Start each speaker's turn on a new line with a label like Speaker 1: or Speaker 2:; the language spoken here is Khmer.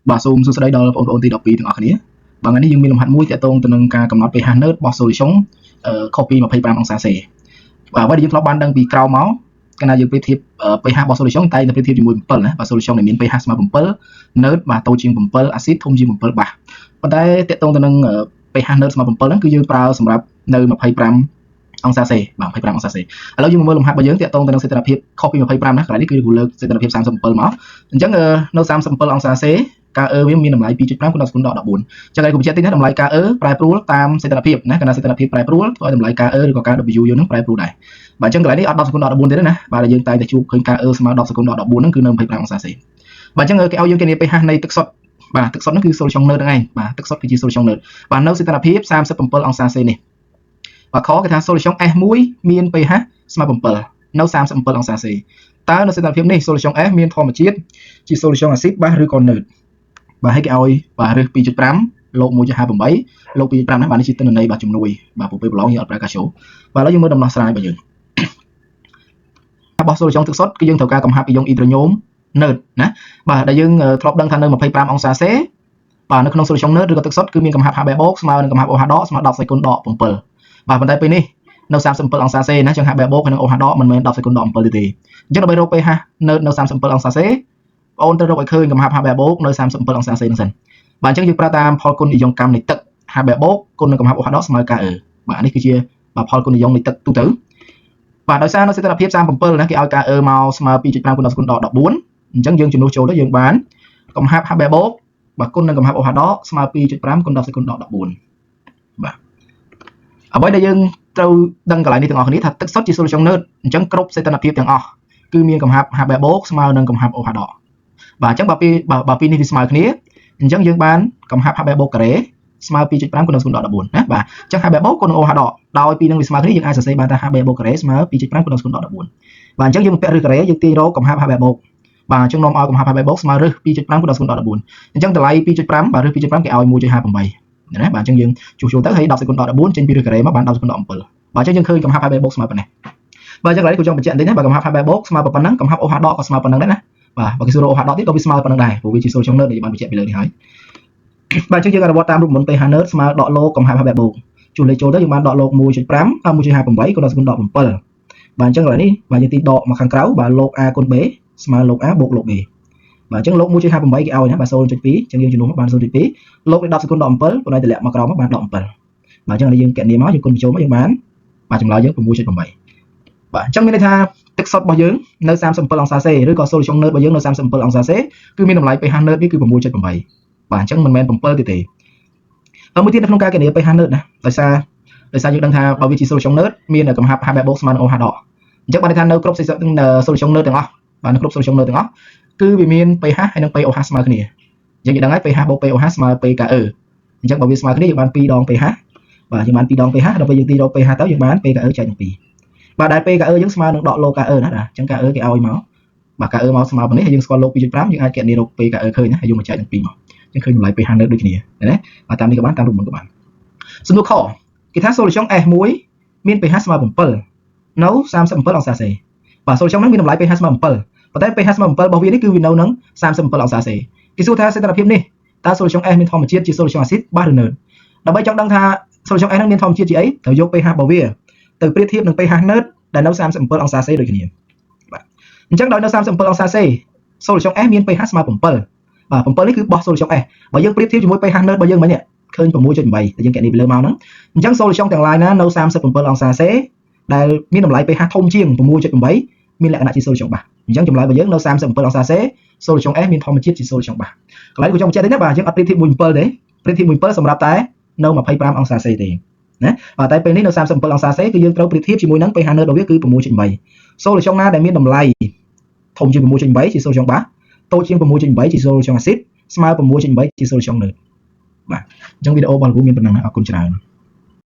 Speaker 1: បាទសូមសួស្តីដល់បងប្អូនទី12ទាំងអស់គ្នាបាទថ្ងៃនេះយើងមានលំហាត់មួយទាក់ទងទៅនឹងការកំណត់ pH nerd របស់ solution ខុសពី25អង្សាសេបាទអ្វីដែលយើងធ្លាប់បានដឹងពីក្រោមមកកាលណាយើងប្រៀបធៀប pH របស់ solution តែប្រៀបធៀបជាមួយ7ណាបាទ solution ដែលមាន pH ស្មើ7 nerd បាទតូចជាង7 acid ធំជាង7បាសប៉ុន្តែទាក់ទងទៅនឹង pH nerd ស្មើ7ហ្នឹងគឺយើងប្រើសម្រាប់នៅ25អង្សាសេបាទ25អង្សាសេឥឡូវយើងមើលលំហាត់របស់យើងទាក់ទងទៅនឹងសេតនភាពខុសពី25ណាកន្លែងនេះគឺលើកសេតនភាព37មកអញ្ចឹងនៅ37អង្សាសេការវាមានតម្លៃ 2.5 គុណដល់គុណដល់14អញ្ចឹងឯកវិទ្យាទីនេះតម្លៃការប្រែប្រួលតាមសេតនភាពណាកាលណាសេតនភាពប្រែប្រួលធ្វើឲ្យតម្លៃការឬក៏ការ W យើងនឹងប្រែប្រួលដែរបាទអញ្ចឹងកន្លែងនេះអត់10សេគុណដល់14ទេណាបាទយើងតែជួបឃើញការស្មើ10សេគុណដល់14ហ្នឹងគឺនៅ25អង្សាសេបាទអញ្ចឹងគេឲ្យយើងគេនិយាយ pH នៃទឹកសុទ្ធបាទទឹកសុទ្ធហ្នឹងគឺ solution nerd ហ្នឹងឯងបាទទឹកសុទ្ធគឺជា solution nerd បាទនៅសេតនភាព37អង្សាសេនេះបាទខគេថា solution S1 មាន pH ស្មើ7នៅ37អង្សាសេតើនៅសេតនភាពនេះ solution S មានធម្មជាតិជា solution acid បាសឬក៏ nerd បាទឲ្យគេឲ្យបាទរើស 2.5 លោក 1.58 លោក 2.5 ហ្នឹងបាទនេះជាទិន្នន័យបាទជំនួយបាទពួកពេលប្រឡងយើងអត់ប្រើកាសូបាទឥឡូវយើងមើលដំណោះស្រាយរបស់យើងរបស់ solution ទឹកសុទ្ធគឺយើងត្រូវការកំហាប់ពីយ៉ុងអ៊ីដ្រូញ៉ូម nerd ណាបាទដែលយើងធ្លាប់ដឹងថានៅ25អង្សាសេបាទនៅក្នុង solution nerd ឬក៏ទឹកសុទ្ធគឺមានកំហាប់ Hb បូកស្មើនឹងកំហាប់ OH ដកស្មើ10សេគុណដល់7បាទប៉ុន្តែពេលនេះនៅ37អង្សាសេណាចឹង Hb បូកហើយនឹង OH ដកមិនមែន10សេគុណដល់7ទេអញ្ចឹងដើម្បីរក pH nerd នៅ37អង្សាសេបងត្រូវរកឲ្យឃើញកំហាប់ Hb បូកនៅ37អង្សាសេហ្នឹងសិនបាទអញ្ចឹងយើងប្រើតាមផលគុណនិយមកម្មនៃទឹក Hb បូកគុណនឹងកំហាប់ OH ដកស្មើ Ka បាទនេះគឺជាផលគុណនិយមនៃទឹកទូទៅបាទដោយសារនៅសេតនភាព37ណាគេឲ្យ Ka មកស្មើ 2.5 គុណដល់គុណដល់14អញ្ចឹងយើងជំនួសចូលទៅយើងបានកំហាប់ Hb បូកបាទគុណនឹងកំហាប់ OH ដកស្មើ 2.5 គុណដល់គុណដល់14បាទអ្វីដែលយើងត្រូវដឹងកន្លែងនេះទាំងអស់គ្នាថាទឹកសុទ្ធជា solution nerd អញ្ចឹងគ្រប់សេតនភាពទាំងអស់គឺមានកំហាប់ Hb បូកស្មើនឹងកំហាប់ OH ដកបាទអញ្ចឹងបើពីនេះវាស្មើគ្នាអញ្ចឹងយើងបានកំហាប់ Hb បូកការ៉េស្មើ 2.5 គុណដល់គុណដល់14ណាបាទអញ្ចឹង Hb បូកគុណ OH ដកដោយពីនឹងវាស្មើគ្នាយើងអាចសរសេរបានថា Hb បូកការ៉េស្មើ 2.5 គុណដល់គុណដល់14បាទអញ្ចឹងយើងពាក់ឬការ៉េយើងទាញរកកំហាប់ Hb បូកបាទអញ្ចឹងនាំឲ្យកំហាប់ Hb បូកស្មើរើស 2.5 គុណដល់គុណដល់14អញ្ចឹងតម្លៃ 2.5 បាទរើស 2.5 គេឲ្យ 1.58ណាបាទអញ្ចឹងយើងជួសជុលទៅហើយ10សេគុណដល់14ចេញពីឬការ៉េមកបាន10សេគុណដល់7បាទអញ្ចឹងយើងឃើញកំហាប់ Hb បូកស្មើប៉ុណ្ណេះបាទអញ្ចឹងឥឡូវគូចង់បញ្ជាក់បន្តិចណាបាទកំហាប់ Hb បូកស្មើប៉ុណ្ណឹងកំហាប់ OH ដកក៏ស្មើប៉ុណ្ណឹងដែរណាបាទបើគេសួរ OH ដកទៀតក៏វាស្មើប៉ុណ្ណឹងដែរព្រោះវាជា solution nerd ដែលយើងបានបញ្ជាក់ពីលើនេះហើយបាទអញ្ចឹងយើងអនុវត្តតាមរូបមន្ត pH nerd ស្មើដកលោកកំហាប់ Hb បូកជួសលេខចូលទៅយើងបានដកលោក 1.5 1.58 គុណដល់គុណដល់7បាទអញ្ចឹងឥឡូវនេះបាទយើងទីដកមកខាងក្រៅបាទលោក A គុណ B ស្មើលោក A បូកលោក B បាទអញ្ចឹងលោក 1.58 គេឲ្យណាបាទ 0.2 អញ្ចឹងយើងជំនួសមកបាន 0.2 លោក10សេគុណដល់7ប៉ុន្តែតម្លាក់មកក្រោមមកបានដល់7បាទអញ្ចឹងឥឡូវយើងកណនាមកយើងគុណបញ្ចូលមកយើងបានបាទចម្លើយយើង 6.8 បាទអញ្ចឹងមានន័យថាទឹកសុទ្ធរបស់យើងនៅ37អង្សាសេឬក៏ solution nerd របស់យើងនៅ37អង្សាសេគឺមានតម្លៃ pH nerd នេះគឺ 6.8 បាទអញ្ចឹងមិនមែន7ទេហើយមួយទៀតនៅក្នុងការកណនា pH nerd ណាដោយសារយើងដឹងថាបើវាជា solution nerd មានកំហាប់ Hb បូកស្មើនឹង OH ដកអញ្ចឹងបានន័យថានៅគ្រប់ solution nerd ទាំងអស់បាទនៅគ្រប់ solution nerd ទាំងអស់គឺវាមាន pH ហើយនិង pOH ស្មើគ្នាយើងនិយាយដឹងហើយ pH បូក pOH ស្មើ pKa អញ្ចឹងបើវាស្មើគ្នាយើងបាន2ដង pH បាទយើងបាន2ដង pH ដល់ពេលយើងទីរក pH ទៅយើងបាន pKa ចែកនឹង2បាទដែល pKa យើងស្មើនឹងដកលោក Ka ណាអញ្ចឹង Ka គេឲ្យមកបាទ Ka មកស្មើប៉ុណ្នេះហើយយើងស្គាល់លោក 2.5 យើងអាចកណនារក pKa ឃើញណាហើយយកមកចែកនឹង2មកអញ្ចឹងឃើញតម្លៃ pH nerd ដូចគ្នាណាបាទតាមនេះក៏បានតាមរូបមន្តក៏បានសំណួរខគេថា solution S1 មាន pH ស្មើ7នៅ37អង្សាសេបាទ solution ហ្នឹងមានតម្លៃ pH ស្មើ7ប៉ុន្តែ pH ស្មើ7របស់វានេះគឺវានៅនឹង37អង្សាសេគេសួរថាសេតនភាពនេះតើ solution S មានធម្មជាតិជា solution acid បាសឬ nerd ដើម្បីចង់ដឹងថា solution S ហ្នឹងមានធម្មជាតិជាអីត្រូវយក pH របស់វាទៅប្រៀបធៀបនឹង pH nerd ដែលនៅ37អង្សាសេដូចគ្នាបាទអញ្ចឹងដោយនៅ37អង្សាសេ solution S មាន pH ស្មើ7បាទ7នេះគឺបោះ solution S បើយើងប្រៀបធៀបជាមួយ pH nerd របស់យើងមិញឃើញ 6.8 ដែលយើងកណនាពីលើមកហ្នឹងអញ្ចឹង solution ទាំងឡាយណានៅ37អង្សាសេដែលមានតម្លៃ pH ធំជាង 6.8 មានលក្ខណៈជា solution បាសអញ្ចឹងចម្លើយរបស់យើងនៅ37អង្សាសេ solution S មានធម្មជាតិជា solution បាសកន្លែងគូចង់បញ្ជាក់ទេណាបាទយើងអត់ប្រៀបធៀបមួយ7ទេប្រៀបធៀបមួយ7សម្រាប់តែនៅ25អង្សាសេទេណាបាទតែពេលនេះនៅ37អង្សាសេគឺយើងត្រូវប្រៀបធៀបជាមួយនឹង pH nerd របស់វាគឺ 6.8 solution ណាដែលមានតម្លៃធំជាង 6.8 ជា solution បាសតូចជាង 6.8 ជា solution acid ស្មើ 6.8 ជា solution nerd បាទអញ្ចឹងវីដេអូរបស់លោកគ្រូមានប៉ុណ្ណឹងអរគុណច្រើន